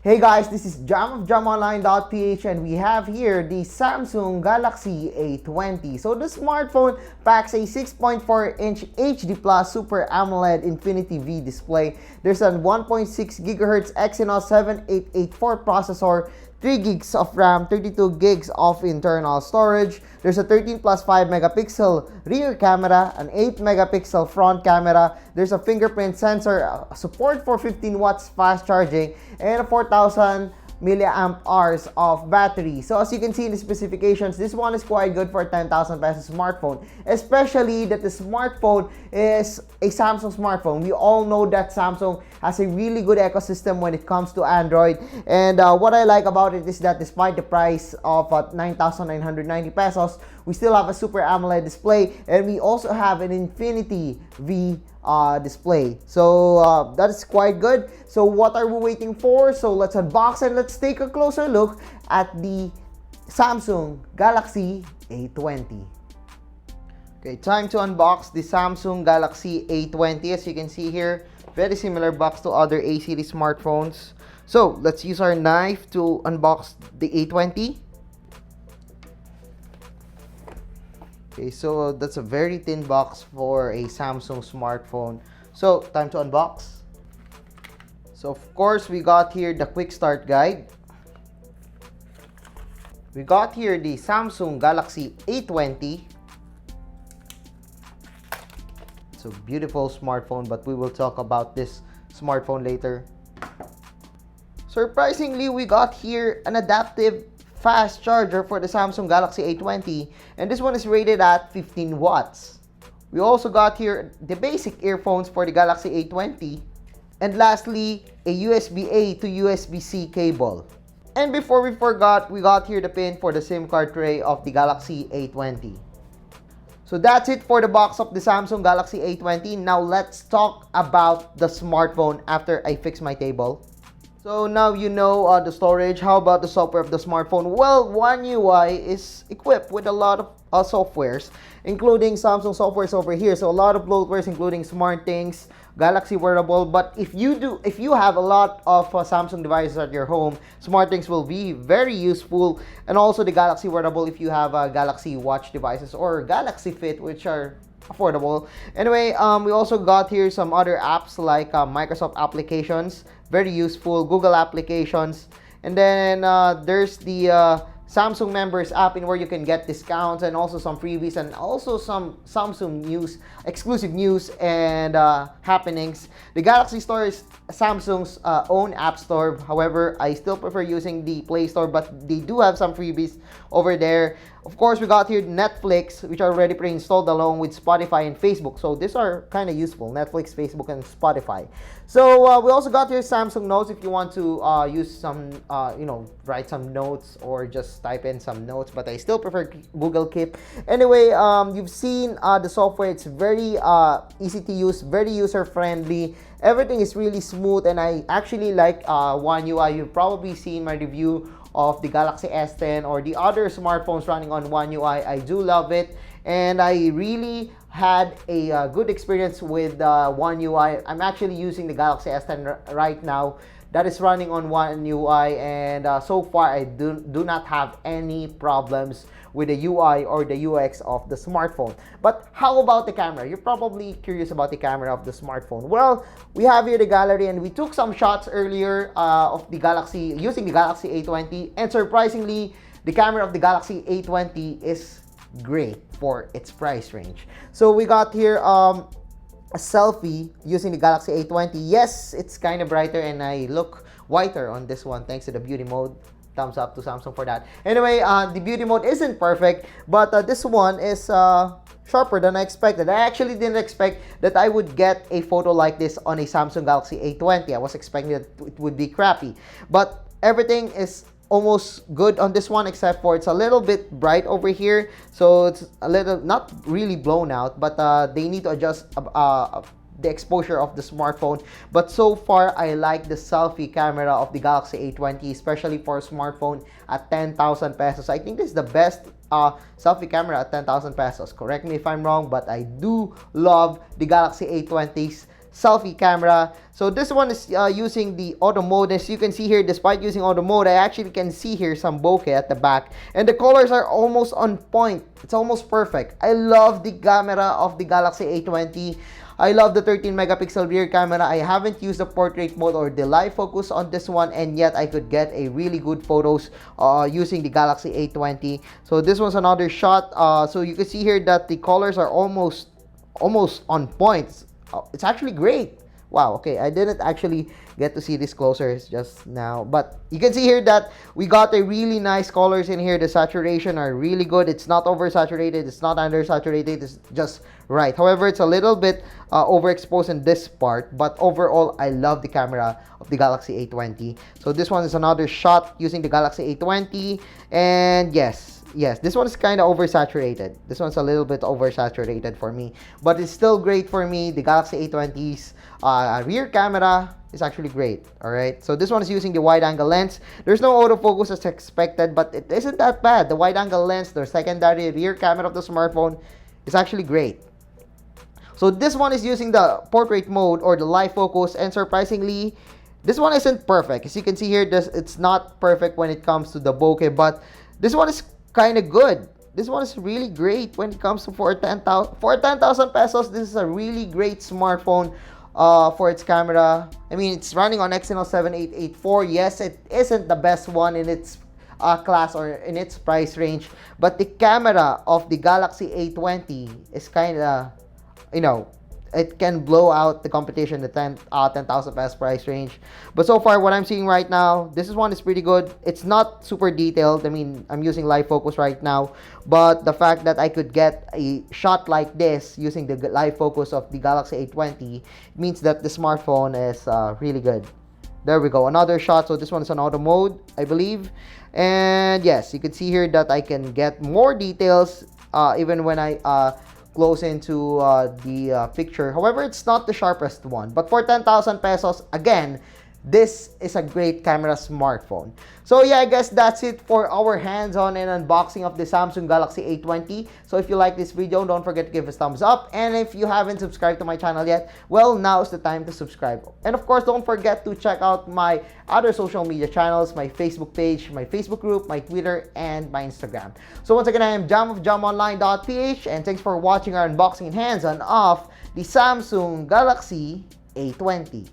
Hey guys, this is Jam of JamOnline.ph and we have here the Samsung Galaxy A20. So the smartphone packs a 6.4-inch HD Plus Super AMOLED Infinity V display. There's a 1.6 GHz Exynos 7884 processor, 3 gigs of RAM, 32 gigs of internal storage. There's a 13 plus 5 megapixel rear camera, an 8 megapixel front camera. There's a fingerprint sensor, support for 15 watts fast charging, and a 4,000 milliamp hours of battery. So as you can see in the specifications, this one is quite good for a 10,000 pesos smartphone, especially that the smartphone is a Samsung smartphone. We all know that Samsung has a really good ecosystem when it comes to Android, and what I like about it is that despite the price of 9,990 pesos, we still have a Super AMOLED display, and we also have an Infinity V display. So that is quite good. So what are we waiting for? So let's unbox and let's take a closer look at the Samsung Galaxy A20. Okay, time to unbox the Samsung Galaxy A20. As you can see here, very similar box to other A series smartphones. So let's use our knife to unbox the A20. Okay, so that's a very thin box for a Samsung smartphone. So, time to unbox. So, of course, we got here the quick start guide. We got here the Samsung Galaxy A20. It's a beautiful smartphone, but we will talk about this smartphone later. Surprisingly, we got here an adaptive fast charger for the Samsung Galaxy A20, and this one is rated at 15 watts. We also got here the basic earphones for the Galaxy A20, and lastly, a USB-A to USB-C cable. And before we forgot, we got here the pin for the SIM card tray of the Galaxy A20. So that's it for the box of the Samsung Galaxy A20. Now let's talk about the smartphone after I fix my table. So now you know the storage. How about the software of the smartphone? Well, One UI is equipped with a lot of softwares, including Samsung softwares over here. So a lot of bloatwares, including SmartThings, Galaxy Wearable. But if you have a lot of Samsung devices at your home, SmartThings will be very useful, and also the Galaxy Wearable if you have Galaxy Watch devices or Galaxy Fit, which are affordable. Anyway, we also got here some other apps like Microsoft applications, very useful, Google applications, and then there's the Samsung Members app in where you can get discounts and also some freebies and also some Samsung news, exclusive news and happenings. The Galaxy Store is Samsung's own app store. However, I still prefer using the Play Store, but they do have some freebies over there. Of course, we got here Netflix, which are already pre-installed along with Spotify and Facebook. So these are kind of useful, Netflix, Facebook, and Spotify. So we also got here Samsung Notes if you want to use some, write some notes or just type in some notes. But I still prefer Google Keep. Anyway, you've seen the software. It's very easy to use, very user-friendly. Everything is really smooth, and I actually like One UI. You've probably seen my review of the Galaxy S10 or the other smartphones running on One UI. I do love it, and I really had a good experience with One UI. I'm actually using the Galaxy S10 right now that is running on One UI, and so far I do not have any problems with the UI or the UX of the smartphone. But how about the camera? You're probably curious about the camera of the smartphone. Well, we have here the gallery, and we took some shots earlier of the Galaxy using the Galaxy A20, and surprisingly, the camera of the Galaxy A20 is great for its price range. So we got here a selfie using the Galaxy A20. Yes, it's kind of brighter and I look whiter on this one thanks to the beauty mode. Thumbs up to Samsung for that. Anyway, the beauty mode isn't perfect, but this one is sharper than I expected. I actually didn't expect that I would get a photo like this on a Samsung Galaxy A20. I was expecting that it would be crappy, but everything is almost good on this one, except for it's a little bit bright over here, so it's a little not really blown out, but they need to adjust the exposure of the smartphone. But so far, I like the selfie camera of the Galaxy A20, especially for a smartphone at 10,000 pesos. I think this is the best selfie camera at 10,000 pesos. Correct me if I'm wrong, but I do love the Galaxy A20's selfie camera. So this one is using the auto mode. As you can see here, despite using auto mode, I actually can see here some bokeh at the back, and the colors are almost on point. It's almost perfect. I love the camera of the Galaxy A20. I love the 13 megapixel rear camera. I haven't used the portrait mode or the live focus on this one, and yet I could get a really good photos using the Galaxy A20. So this one's another shot. So you can see here that the colors are almost on point. It's actually great. Wow, okay, I didn't actually get to see this closer just now, but you can see here that we got a really nice colors in here. The saturation are really good. It's not oversaturated, it's not undersaturated, it's just right. However, it's a little bit overexposed in this part, but overall, I love the camera of the Galaxy A20. So this one is another shot using the Galaxy A20, and yes, this one is kind of oversaturated. This one's a little bit oversaturated for me, but it's still great for me. The Galaxy A20's rear camera is actually great. All right, so this one is using the wide-angle lens. There's no autofocus as expected, but it isn't that bad. The wide-angle lens, the secondary rear camera of the smartphone, is actually great. So this one is using the portrait mode or the live focus, and surprisingly, this one isn't perfect. As you can see here, it's not perfect when it comes to the bokeh, but this one is kind of good. This one is really great when it comes to for 10,000 pesos. This is a really great smartphone for its camera. I mean, it's running on Exynos 7884. Yes, it isn't the best one in its class or in its price range, but the camera of the Galaxy A20 is kind of, it can blow out the competition, the 10,000 pesos price range. But so far, what I'm seeing right now, this one is pretty good. It's not super detailed. I mean, I'm using live focus right now, but the fact that I could get a shot like this using the live focus of the Galaxy A20 means that the smartphone is really good. There we go, another shot. So this one is on auto mode, I believe. And yes, you can see here that I can get more details even when I close into the picture. However, it's not the sharpest one, but for 10,000 pesos, again, this is a great camera smartphone. So yeah, I guess that's it for our hands-on and unboxing of the Samsung Galaxy A20. So if you like this video, don't forget to give us a thumbs up. And if you haven't subscribed to my channel yet, well, now is the time to subscribe. And of course, don't forget to check out my other social media channels, my Facebook page, my Facebook group, my Twitter, and my Instagram. So once again, I am Jam of JamOnline.ph, and thanks for watching our unboxing and hands-on of the Samsung Galaxy A20.